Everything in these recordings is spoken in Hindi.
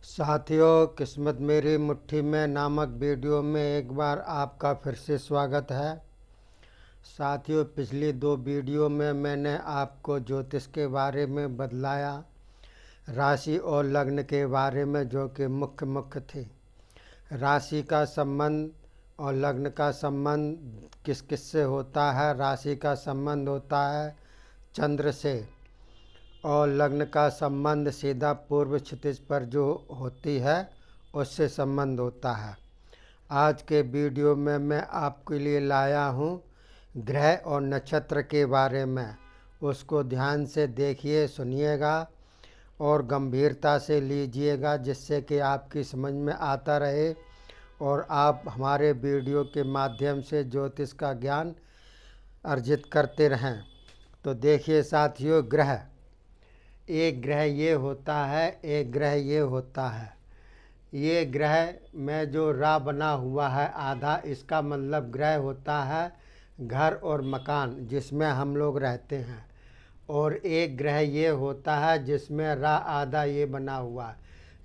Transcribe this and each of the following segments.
साथियों, किस्मत मेरी मुट्ठी में नामक वीडियो में एक बार आपका फिर से स्वागत है। साथियों, पिछली दो वीडियो में मैंने आपको ज्योतिष के बारे में बतलाया, राशि और लग्न के बारे में, जो कि मुख्य थी। राशि का संबंध और लग्न का संबंध किस किस से होता है। राशि का संबंध होता है चंद्र से और लग्न का संबंध सीधा पूर्व क्षितिज पर जो होती है उससे संबंध होता है। आज के वीडियो में मैं आपके लिए लाया हूँ ग्रह और नक्षत्र के बारे में। उसको ध्यान से देखिए, सुनिएगा और गंभीरता से लीजिएगा, जिससे कि आपकी समझ में आता रहे और आप हमारे वीडियो के माध्यम से ज्योतिष का ज्ञान अर्जित करते रहें। तो देखिए साथियों, ग्रह, एक ग्रह ये होता है, एक ग्रह ये होता है। ये ग्रह में जो रा बना हुआ है आधा, इसका मतलब ग्रह होता है घर और मकान जिसमें हम लोग रहते हैं। और एक ग्रह ये होता है जिसमें रा आधा ये बना हुआ है।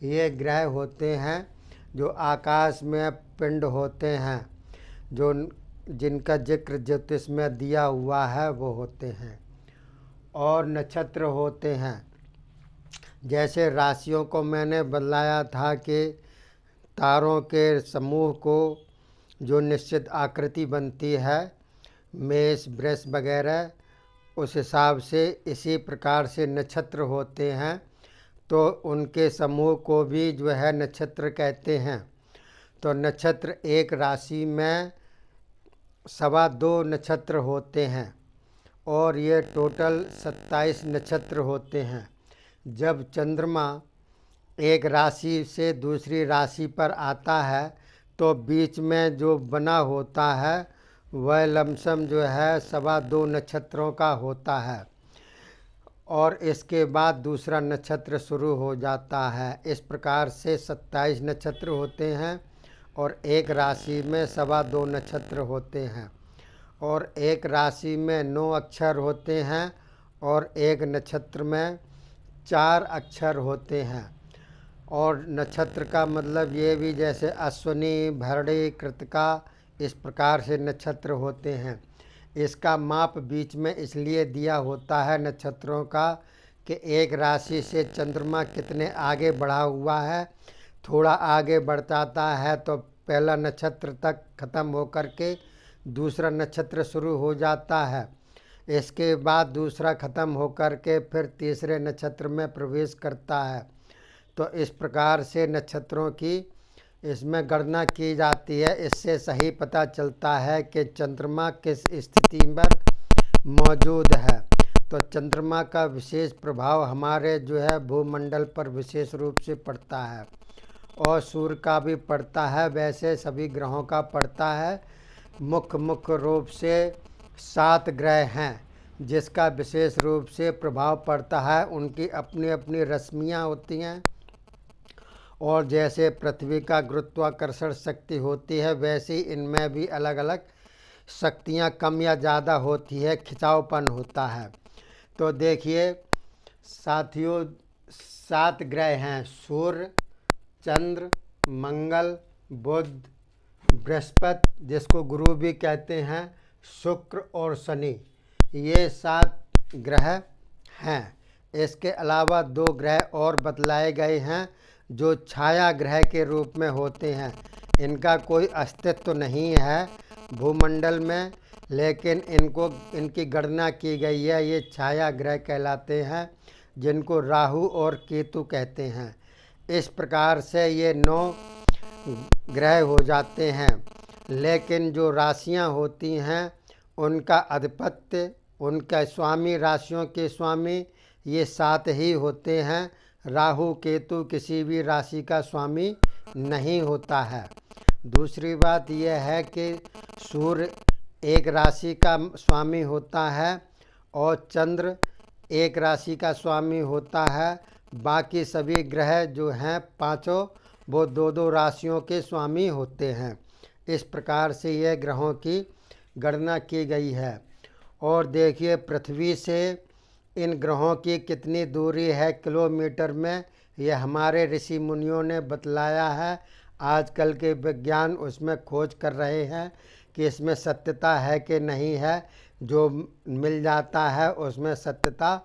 ये ग्रह होते हैं जो आकाश में पिंड होते हैं, जो जिनका जिक्र ज्योतिष में दिया हुआ है वो होते हैं। और नक्षत्र होते हैं, जैसे राशियों को मैंने बतलाया था कि तारों के समूह को जो निश्चित आकृति बनती है, मेष वृष वगैरह, उस हिसाब से इसी प्रकार से नक्षत्र होते हैं। तो उनके समूह को भी जो है नक्षत्र कहते हैं। तो नक्षत्र एक राशि में 2.25 नक्षत्र होते हैं और ये टोटल 27 नक्षत्र होते हैं। जब चंद्रमा एक राशि से दूसरी राशि पर आता है तो बीच में जो बना होता है वह लमसम जो है 2.25 नक्षत्रों का होता है और इसके बाद दूसरा नक्षत्र शुरू हो जाता है। इस प्रकार से 27 नक्षत्र होते हैं और एक राशि में 2.25 नक्षत्र होते हैं। और एक राशि में 9 अक्षर होते हैं और एक नक्षत्र में 4 अक्षर होते हैं। और नक्षत्र का मतलब ये भी, जैसे अश्विनी, भरणी, कृतिका, इस प्रकार से नक्षत्र होते हैं। इसका माप बीच में इसलिए दिया होता है नक्षत्रों का कि एक राशि से चंद्रमा कितने आगे बढ़ा हुआ है। थोड़ा आगे बढ़ जाता है तो पहला नक्षत्र तक ख़त्म होकर के दूसरा नक्षत्र शुरू हो जाता है। इसके बाद दूसरा ख़त्म होकर के फिर तीसरे नक्षत्र में प्रवेश करता है। तो इस प्रकार से नक्षत्रों की इसमें गणना की जाती है। इससे सही पता चलता है कि चंद्रमा किस स्थिति पर मौजूद है। तो चंद्रमा का विशेष प्रभाव हमारे जो है भूमंडल पर विशेष रूप से पड़ता है और सूर्य का भी पड़ता है। वैसे सभी ग्रहों का पड़ता है। मुख्य रूप से 7 ग्रह हैं जिसका विशेष रूप से प्रभाव पड़ता है। उनकी अपनी अपनी रश्मियाँ होती हैं और जैसे पृथ्वी का गुरुत्वाकर्षण शक्ति होती है, वैसे ही इनमें भी अलग अलग शक्तियाँ कम या ज़्यादा होती है, खिंचावपन होता है। तो देखिए साथियों, 7 ग्रह हैं: सूर्य, चंद्र, मंगल, बुध, बृहस्पति जिसको गुरु भी कहते हैं, शुक्र और शनि। ये 7 ग्रह हैं। इसके अलावा 2 ग्रह और बतलाए गए हैं जो छाया ग्रह के रूप में होते हैं। इनका कोई अस्तित्व नहीं है भूमंडल में, लेकिन इनकी गणना की गई है। ये छाया ग्रह कहलाते हैं, जिनको राहु और केतु कहते हैं। इस प्रकार से ये 9 ग्रह हो जाते हैं। लेकिन जो राशियां होती हैं उनका आधिपत्य, उनका स्वामी, राशियों के स्वामी ये 7 ही होते हैं। राहु केतु किसी भी राशि का स्वामी नहीं होता है। दूसरी बात यह है कि सूर्य एक राशि का स्वामी होता है और चंद्र एक राशि का स्वामी होता है। बाकी सभी ग्रह जो हैं पांचों, वो 2-2 राशियों के स्वामी होते हैं। इस प्रकार से यह ग्रहों की गणना की गई है। और देखिए पृथ्वी से इन ग्रहों की कितनी दूरी है किलोमीटर में, ये हमारे ऋषि मुनियों ने बतलाया है। आजकल के विज्ञान उसमें खोज कर रहे हैं कि इसमें सत्यता है कि नहीं है। जो मिल जाता है उसमें सत्यता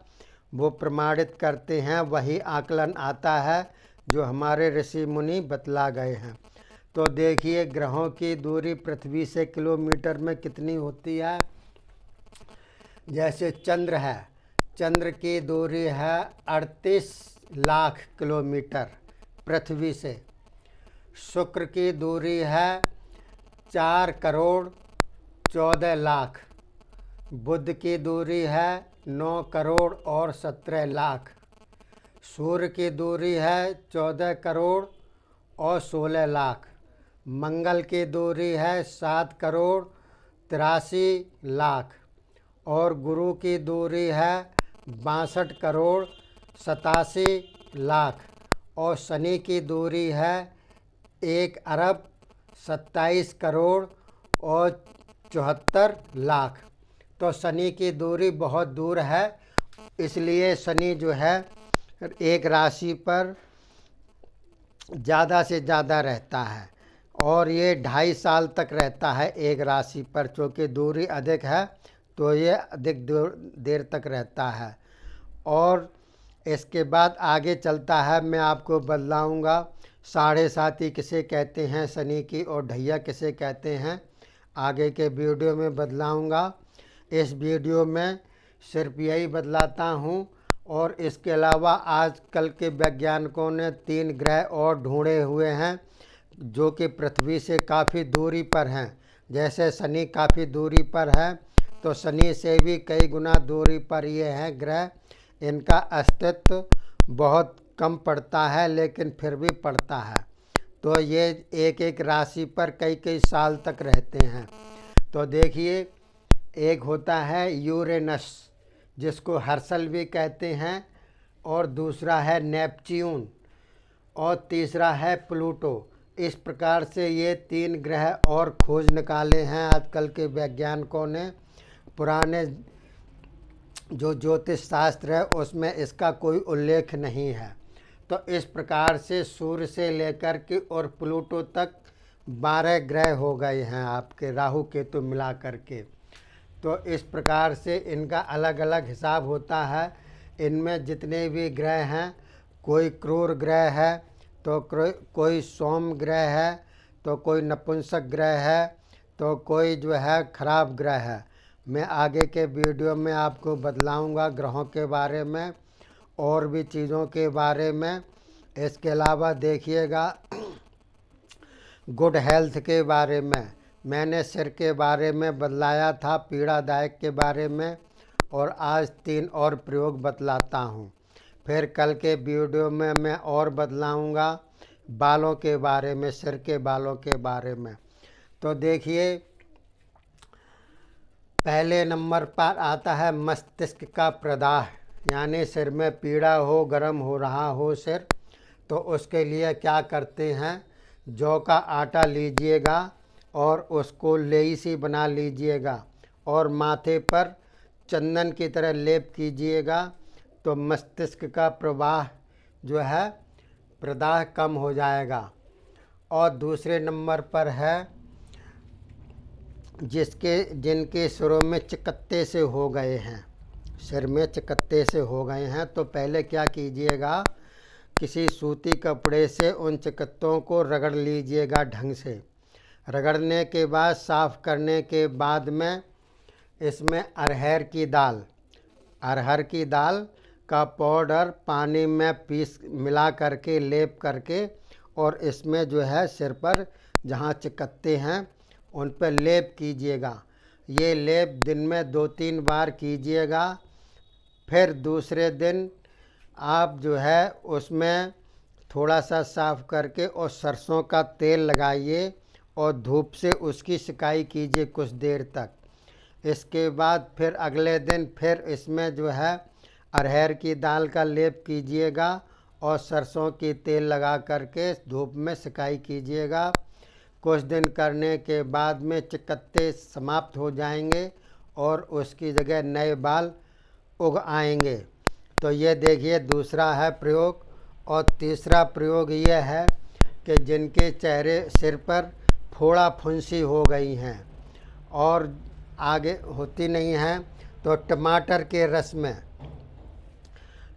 वो प्रमाणित करते हैं, वही आकलन आता है जो हमारे ऋषि मुनि बतला गए हैं। तो देखिए ग्रहों की दूरी पृथ्वी से किलोमीटर में कितनी होती है। जैसे चंद्र है, चंद्र की दूरी है 38 लाख किलोमीटर पृथ्वी से। शुक्र की दूरी है 4 करोड़ 14 लाख। बुध की दूरी है 9 करोड़ और 17 लाख। सूर्य की दूरी है 14 करोड़ और 16 लाख। मंगल की दूरी है 7 करोड़ 83 लाख। और गुरु की दूरी है 62 करोड़ 87 लाख। और शनि की दूरी है 1 अरब 27 करोड़ और 74 लाख। तो शनि की दूरी बहुत दूर है, इसलिए शनि जो है एक राशि पर ज़्यादा से ज़्यादा रहता है और ये 2.5 साल तक रहता है एक राशि पर। चूँकि दूरी अधिक है तो ये अधिक देर तक रहता है। और इसके बाद आगे चलता है, मैं आपको बतलाऊँगा 7.5 किसे कहते हैं शनि की और ढैया किसे कहते हैं, आगे के वीडियो में बतलाऊँगा। इस वीडियो में सिर्फ यही बतलाता हूँ। और इसके अलावा आजकल के वैज्ञानिकों ने 3 ग्रह और ढूंढे हुए हैं जो कि पृथ्वी से काफ़ी दूरी पर हैं। जैसे शनि काफ़ी दूरी पर है, तो शनि से भी कई गुना दूरी पर ये हैं ग्रह। इनका अस्तित्व बहुत कम पड़ता है, लेकिन फिर भी पड़ता है। तो ये एक एक राशि पर कई कई साल तक रहते हैं। तो देखिए, एक होता है यूरेनस जिसको हर्सल भी कहते हैं, और दूसरा है नेपच्यून, और तीसरा है प्लूटो। इस प्रकार से ये 3 ग्रह और खोज निकाले हैं आजकल के वैज्ञानिकों ने। पुराने जो ज्योतिष शास्त्र है उसमें इसका कोई उल्लेख नहीं है। तो इस प्रकार से सूर्य से लेकर के और प्लूटो तक 12 ग्रह हो गए हैं आपके, राहु केतु मिला करके। तो इस प्रकार से इनका अलग अलग हिसाब होता है। इनमें जितने भी ग्रह हैं, कोई क्रूर ग्रह है, तो कोई सोम ग्रह है, तो कोई नपुंसक ग्रह है, तो कोई जो है खराब ग्रह है। मैं आगे के वीडियो में आपको बतलाऊंगा ग्रहों के बारे में और भी चीज़ों के बारे में। इसके अलावा देखिएगा गुड हेल्थ के बारे में मैंने सिर के बारे में बतलाया था, पीड़ादायक के बारे में, और आज 3 और प्रयोग बतलाता हूँ। फिर कल के वीडियो में मैं और बतलाऊँगा बालों के बारे में, सिर के बालों के बारे में। तो देखिए, पहले नंबर पर आता है मस्तिष्क का प्रदाह, यानी सिर में पीड़ा हो, गर्म हो रहा हो सिर, तो उसके लिए क्या करते हैं, जौ का आटा लीजिएगा और उसको लेई सी बना लीजिएगा और माथे पर चंदन की तरह लेप कीजिएगा, तो मस्तिष्क का प्रवाह जो है प्रदाह कम हो जाएगा। और दूसरे नंबर पर है जिनके सिरों में चिकत्ते से हो गए हैं, सिर में चिकत्ते से हो गए हैं, तो पहले क्या कीजिएगा, किसी सूती कपड़े से उन चिकत्तों को रगड़ लीजिएगा ढंग से। रगड़ने के बाद साफ़ करने के बाद में इसमें अरहर की दाल का पाउडर पानी में मिला करके लेप करके, और इसमें जो है सिर पर जहाँ चिकत्ते हैं उन पर लेप कीजिएगा। ये लेप दिन में 2-3 बार कीजिएगा। फिर दूसरे दिन आप जो है उसमें थोड़ा सा साफ़ करके और सरसों का तेल लगाइए और धूप से उसकी सिकाई कीजिए कुछ देर तक। इसके बाद फिर अगले दिन फिर इसमें जो है अरहर की दाल का लेप कीजिएगा और सरसों की तेल लगा करके धूप में सिकाई कीजिएगा। कुछ दिन करने के बाद में चिकत्ते समाप्त हो जाएंगे और उसकी जगह नए बाल उग आएंगे। तो ये देखिए दूसरा है प्रयोग। और तीसरा प्रयोग यह है कि जिनके चेहरे सिर पर फोड़ा फुंसी हो गई हैं और आगे होती नहीं हैं, तो टमाटर के रस में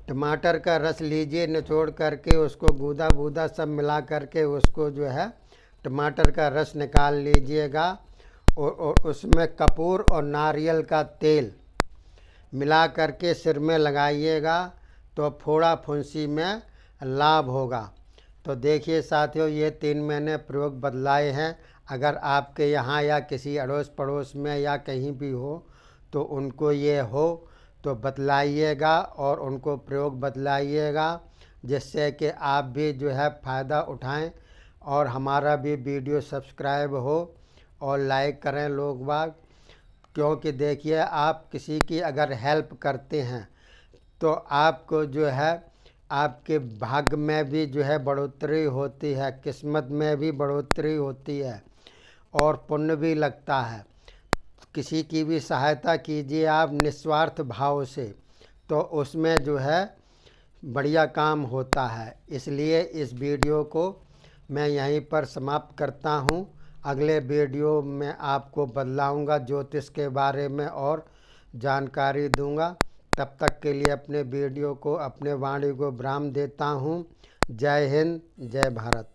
टमाटर का रस लीजिए, निचोड़ करके उसको गूदा गूदा सब मिला करके उसको जो है टमाटर का रस निकाल लीजिएगा और उसमें कपूर और नारियल का तेल मिला करके सिर में लगाइएगा तो फोड़ा फुंसी में लाभ होगा। तो देखिए साथियों, ये 3 मैंने प्रयोग बदलाए हैं। अगर आपके यहाँ या किसी अड़ोस पड़ोस में या कहीं भी हो तो उनको ये हो तो बतलाइएगा और उनको प्रयोग बतलाइएगा, जिससे कि आप भी जो है फ़ायदा उठाएं और हमारा भी वीडियो सब्सक्राइब हो और लाइक करें लोग बाग। क्योंकि देखिए, आप किसी की अगर हेल्प करते हैं तो आपको जो है आपके भाग्य में भी जो है बढ़ोतरी होती है, किस्मत में भी बढ़ोतरी होती है और पुण्य भी लगता है। किसी की भी सहायता कीजिए आप निस्वार्थ भाव से, तो उसमें जो है बढ़िया काम होता है। इसलिए इस वीडियो को मैं यहीं पर समाप्त करता हूँ। अगले वीडियो में आपको बतलाऊँगा ज्योतिष के बारे में और जानकारी दूँगा। तब तक के लिए अपने वीडियो को, अपने वाणी को विराम देता हूँ। जय हिंद, जय भारत।